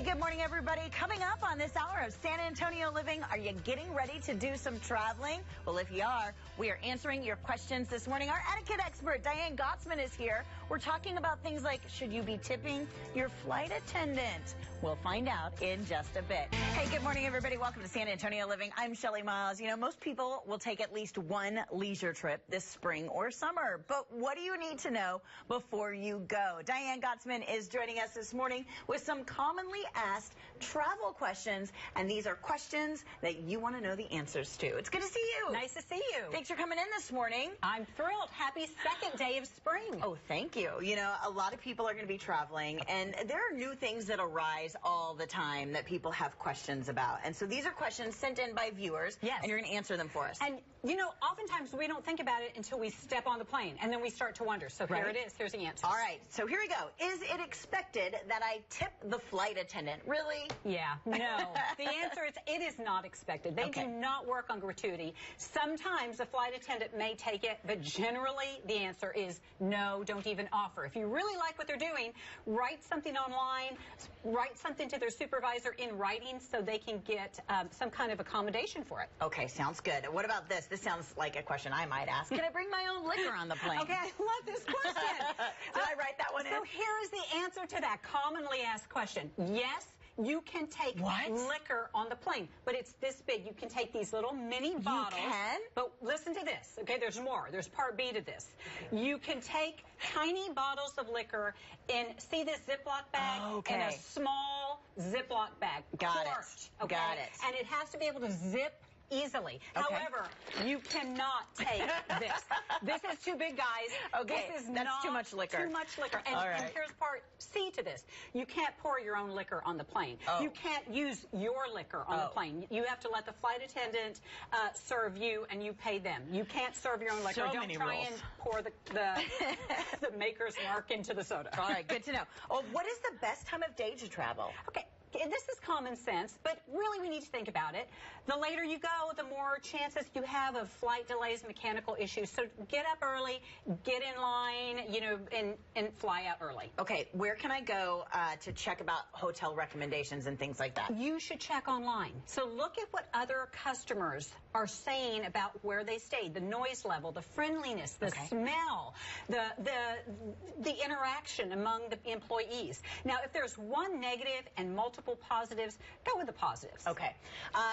Hey, good morning, everybody. Coming up on this hour of San Antonio Living, are you getting ready to do some traveling? Well, if you are, we are answering your questions this morning. Our etiquette expert, Diane Gottsman, is here. We're talking about things like, should you be tipping your flight attendant? We'll find out in just a bit. Hey, good morning, everybody. Welcome to San Antonio Living. I'm Shelly Miles. You know, most people will take at least one leisure trip this spring or summer. But what do you need to know before you go? Diane Gottsman is joining us this morning with some commonly asked travel questions, and these are questions that you want to know the answers to. It's good to see you. Nice to see you. Thanks for coming in this morning. I'm thrilled. Happy second day of spring. Oh, thank you. You know, a lot of people are going to be traveling, and there are new things that arise all the time that people have questions about. And so these are questions sent in by viewers, yes, and you're going to answer them for us. And, you know, oftentimes we don't think about it until we step on the plane, and then we start to wonder. So here it is. Here's the answer. All right. So here we go. Is it expected that I tip the flight attendant? Really? Yeah. No. The answer is it is not expected. They do not work on gratuity. Sometimes the flight attendant may take it, but generally the answer is no, don't even offer. If you really like what they're doing, write something online, write something to their supervisor in writing so they can get some kind of accommodation for it. Okay, sounds good. What about this? This sounds like a question I might ask. Can I bring my own liquor on the plane? Okay, I love this question. Did I write that one in? So here is the answer to that commonly asked question. Yes, you can take liquor on the plane, but it's this big. You can take these little mini bottles. You can? But listen to this, okay? There's more. There's part B to this. You can take tiny bottles of liquor in, see this Ziploc bag? In a small Ziploc bag. Got it. Okay? Got it. And it has to be able to zip easily. However, you cannot take this. This is too big, guys. Okay, this is that's not too much liquor. Too much liquor. And, and here's part C to this. You can't pour your own liquor on the plane. You can't use your liquor on the plane. You have to let the flight attendant serve you, and you pay them. You can't serve your own liquor. So Don't try and pour the maker's mark into the soda. All right, good to know. Oh, what is the best time of day to travel? Okay. This is common sense, but really we need to think about it. The later you go, the more chances you have of flight delays, mechanical issues. So get up early, get in line, you know, and fly out early. Okay, where can I go to check about hotel recommendations and things like that? You should check online. So look at what other customers are saying about where they stayed, the noise level, the friendliness, the smell, the interaction among the employees. Now, if there's one negative and multiple positives, go with the positives. Okay.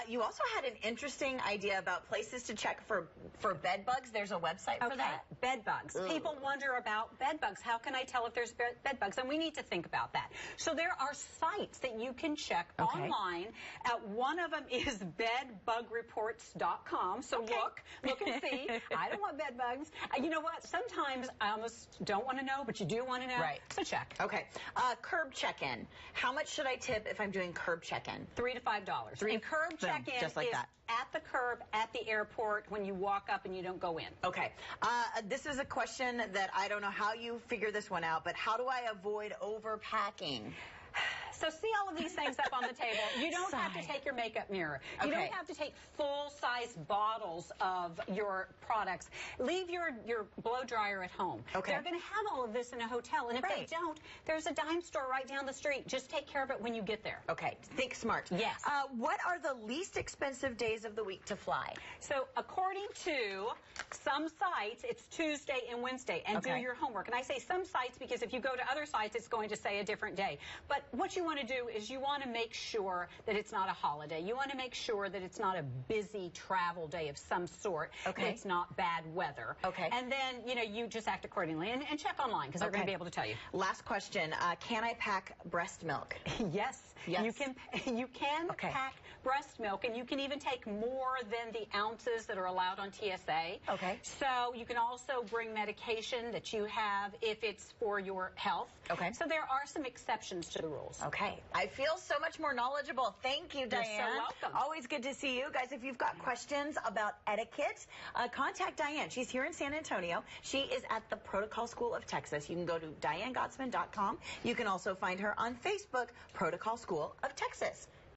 You also had an interesting idea about places to check for bed bugs. There's a website for that? Bed bugs. People wonder about bed bugs. How can I tell if there's bed bugs? And we need to think about that. So there are sites that you can check online. One of them is bedbugreports.com. So look and see. I don't want bed bugs. You know what? Sometimes I almost don't want to know, but you do want to know. Right. So check. Okay. Curb check-in. How much should I tip if I'm doing curb check-in? $3 to $5. And curb check-in just like is that. At the curb at the airport when you walk up and you don't go in. Okay. This is a question that I don't know how you figure this one out, but how do I avoid overpacking? So see all of these things up on the table. You don't have to take your makeup mirror. You don't have to take full-size bottles of your products. Leave your blow dryer at home. They're going to have all of this in a hotel, and if they don't, there's a dime store right down the street. Just take care of it when you get there. Okay. Think smart. Yes. What are the least expensive days of the week to fly? So according to some sites, it's Tuesday and Wednesday, and do your homework. And I say some sites because if you go to other sites, it's going to say a different day. But what you want to do is you want to make sure that it's not a holiday. You want to make sure that it's not a busy travel day of some sort. That it's not bad weather. And then, you know, you just act accordingly and check online because they're going to be able to tell you. Last question. Can I pack breast milk? Yes. You can pack breast milk, and you can even take more than the ounces that are allowed on TSA. So you can also bring medication that you have if it's for your health. So there are some exceptions to the rules. I feel so much more knowledgeable. Thank you, Diane. You're so welcome. Always good to see you. Guys, if you've got questions about etiquette, contact Diane. She's here in San Antonio. She is at the Protocol School of Texas. You can go to dianegottsman.com. You can also find her on Facebook, Protocol School of Texas.